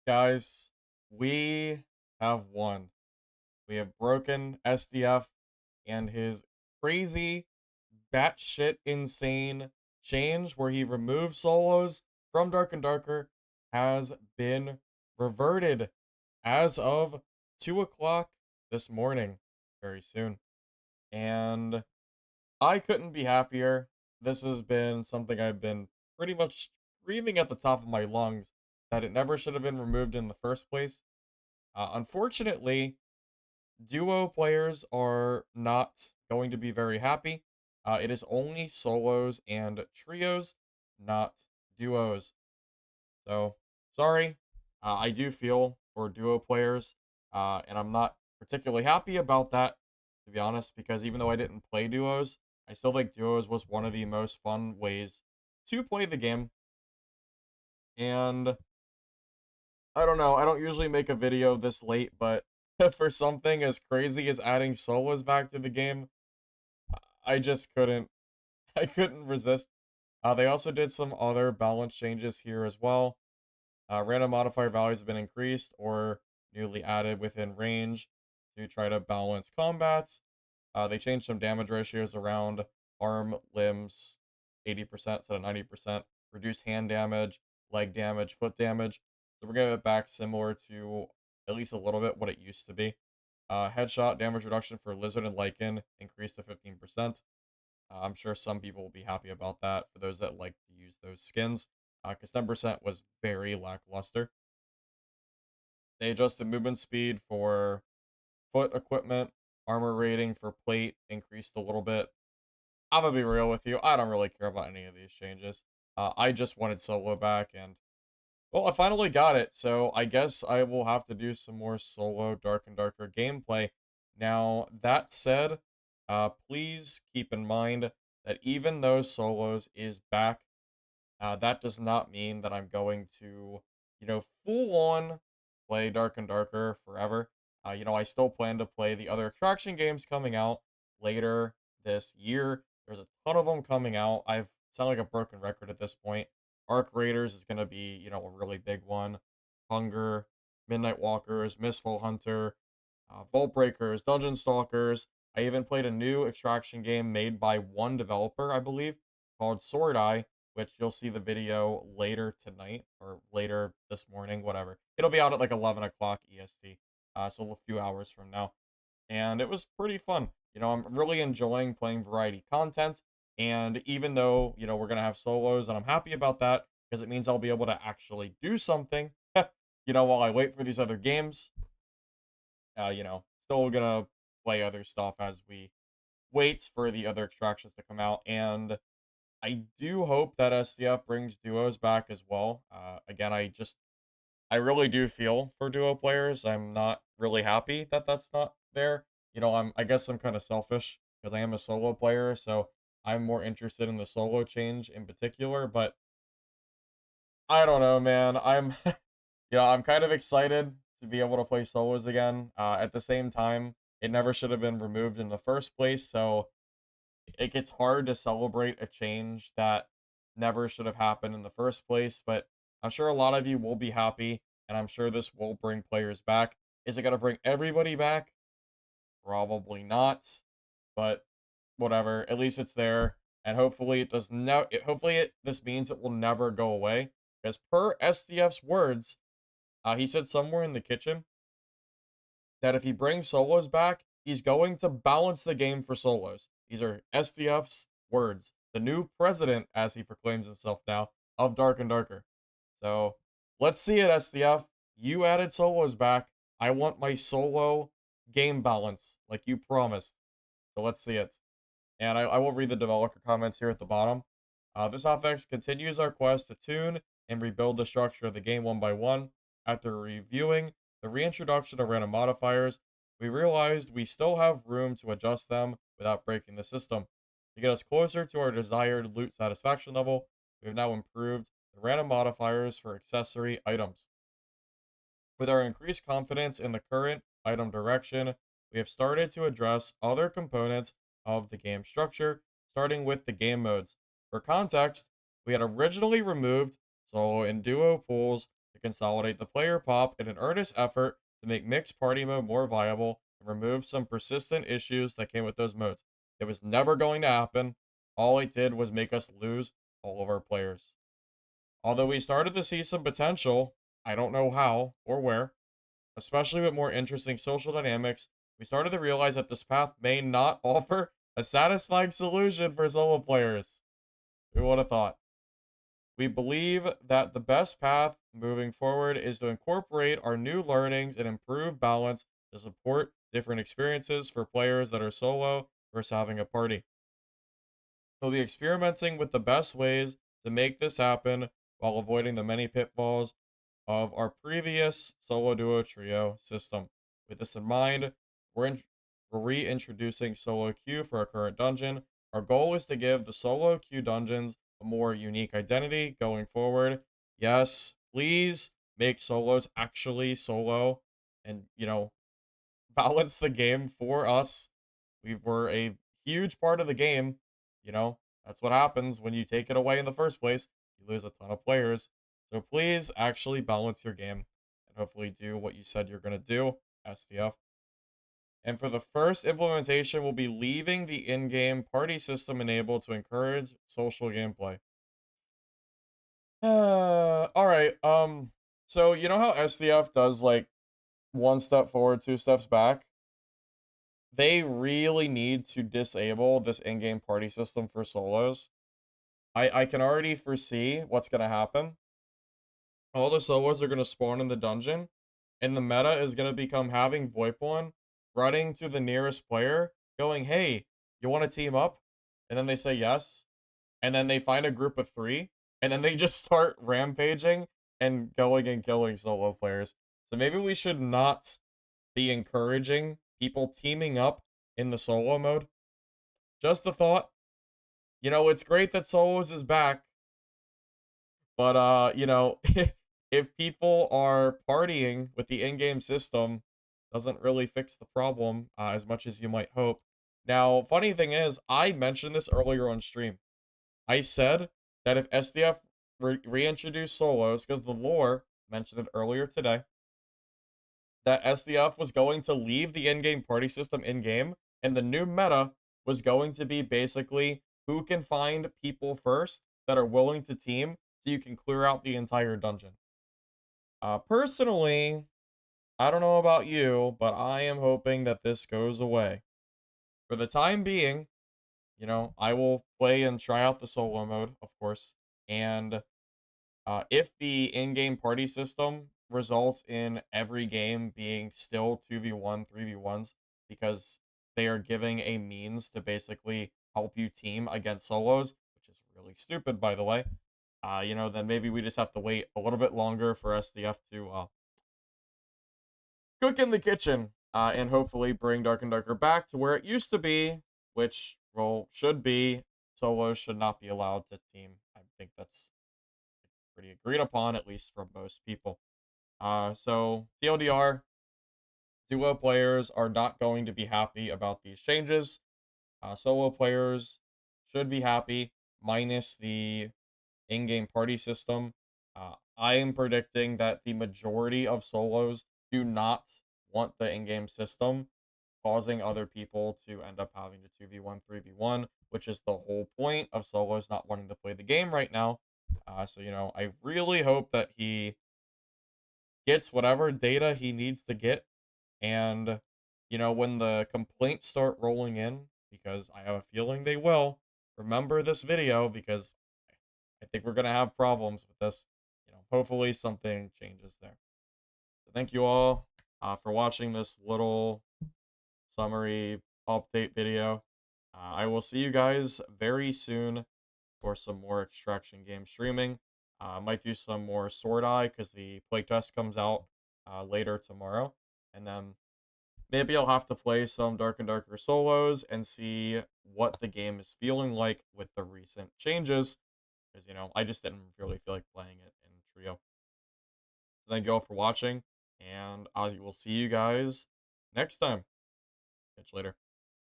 Guys, we have won. We have broken SDF and his crazy, batshit insane change where he removed solos from Dark and Darker has been reverted as of 2 o'clock this morning, very soon. And I couldn't be happier. This has been something I've been pretty much screaming at the top of my lungs that it never should have been removed in the first place. Unfortunately, duo players are not going to be very happy. It is only solos and trios, not duos. So, sorry. I do feel for duo players, and I'm not particularly happy about that, to be honest, because even though I didn't play duos, I still think duos was one of the most fun ways to play the game. And I don't know, I don't usually make a video this late, but for something as crazy as adding solos back to the game, I just couldn't I couldn't resist. They also did some other balance changes here as well. Random modifier values have been increased or newly added within range to try to balance combats. They changed some damage ratios around arm, limbs, 80% instead of 90%, reduce hand damage, leg damage, foot damage. So we're getting it back similar to at least a little bit what it used to be. Headshot damage reduction for Lizard and Lycan increased to 15%. I'm sure some people will be happy about that for those that like to use those skins, because 10% was very lackluster. They adjusted movement speed for foot equipment, armor rating for plate increased a little bit. I'm gonna be real with you, I don't really care about any of these changes. I just wanted solo back, and well, I finally got it, so I guess I will have to do some more solo Dark and Darker gameplay. Now, that said, please keep in mind that even though solos is back, that does not mean that I'm going to, full on play Dark and Darker forever. I still plan to play the other Extraction games coming out later this year. There's a ton of them coming out. I've sound like a broken record at this point. Arc Raiders is going to be, a really big one. Hunger, Midnight Walkers, Mistfall Hunter, Vault Breakers, Dungeon Stalkers. I even played a new Extraction game made by one developer, I believe, called Sword Eye, which you'll see the video later tonight or later this morning, whatever. It'll be out at like 11 o'clock EST, so a few hours from now. And it was pretty fun. I'm really enjoying playing variety content. And even though, we're going to have solos, and I'm happy about that because it means I'll be able to actually do something, while I wait for these other games, still going to play other stuff as we wait for the other extractions to come out. And I do hope that SDF brings duos back as well. Again, I really do feel for duo players. I'm not really happy that that's not there. I guess I'm kind of selfish because I am a solo player, so I'm more interested in the solo change in particular. But I don't know, man. I'm kind of excited to be able to play solos again. At the same time, it never should have been removed in the first place, so it gets hard to celebrate a change that never should have happened in the first place, but I'm sure a lot of you will be happy, and I'm sure this will bring players back. Is it going to bring everybody back? Probably not, but whatever. At least it's there, and hopefully it does no. This means it will never go away. Because per SDF's words, he said somewhere in the kitchen that if he brings solos back, he's going to balance the game for solos. These are SDF's words. The new president, as he proclaims himself now, of Dark and Darker. So let's see it, SDF. You added solos back. I want my solo game balance, like you promised. So let's see it. And I will read the developer comments here at the bottom. This offense continues our quest to tune and rebuild the structure of the game one by one. After reviewing the reintroduction of random modifiers, we realized we still have room to adjust them without breaking the system. To get us closer to our desired loot satisfaction level, we have now improved the random modifiers for accessory items. With our increased confidence in the current item direction, we have started to address other components of the game structure, starting with the game modes. For context, we had originally removed solo and duo pools to to consolidate the player pop in an earnest effort to make mixed party mode more viable and remove some persistent issues that came with those modes. It was never going to happen. All it did was make us lose all of our players. Although we started to see some potential, I don't know how or where, especially with more interesting social dynamics, we started to realize that this path may not offer a satisfying solution for solo players. Who would have thought? We believe that the best path moving forward is to incorporate our new learnings and improve balance to support different experiences for players that are solo versus having a party. We'll be experimenting with the best ways to make this happen while avoiding the many pitfalls of our previous solo duo trio system. With this in mind, we're reintroducing solo queue for our current dungeon. Our goal is to give the solo queue dungeons a more unique identity going forward. Yes, please make solos actually solo and, balance the game for us. We were a huge part of the game. That's what happens when you take it away in the first place. You lose a ton of players. So please actually balance your game and hopefully do what you said you're going to do, SDF. And for the first implementation, we'll be leaving the in-game party system enabled to encourage social gameplay. All right. So you know how SDF does like one step forward, two steps back? They really need to disable this in-game party system for solos. I can already foresee what's gonna happen. All the solos are gonna spawn in the dungeon, and the meta is gonna become having VoIP running to the nearest player, going, "Hey, you want to team up?" And then they say yes, and then they find a group of three, and then they just start rampaging and going and killing solo players. So maybe we should not be encouraging people teaming up in the solo mode. Just a thought. It's great that solos is back, but if people are partying with the in-game system, doesn't really fix the problem as much as you might hope. Now, funny thing is, I mentioned this earlier on stream. I said that if SDF reintroduced solos, because the lore mentioned it earlier today, that SDF was going to leave the in-game party system in-game, and the new meta was going to be basically who can find people first that are willing to team so you can clear out the entire dungeon. Personally, I don't know about you, but I am hoping that this goes away. For the time being, I will play and try out the solo mode, of course, and if the in-game party system results in every game being still 2v1, 3v1s, because they are giving a means to basically help you team against solos, which is really stupid, by the way, then maybe we just have to wait a little bit longer for SDF to cook in the kitchen and hopefully bring Dark and Darker back to where it used to be, which, well, should be solos should not be allowed to team. I think that's pretty agreed upon, at least from most people. So TLDR, duo players are not going to be happy about these changes. Solo players should be happy, minus the in-game party system. I am predicting that the majority of solos do not want the in-game system, causing other people to end up having to 2v1, 3v1, which is the whole point of solos not wanting to play the game right now. So, I really hope that he gets whatever data he needs to get. And, when the complaints start rolling in, because I have a feeling they will, remember this video because I think we're going to have problems with this. Hopefully something changes there. So thank you all for watching this little summary update video. I will see you guys very soon for some more extraction game streaming. I might do some more Sword Eye because the playtest comes out later tomorrow. And then maybe I'll have to play some Dark and Darker solos and see what the game is feeling like with the recent changes. Because, I just didn't really feel like playing it in trio. Thank you all for watching, and I will see you guys next time. Catch you later.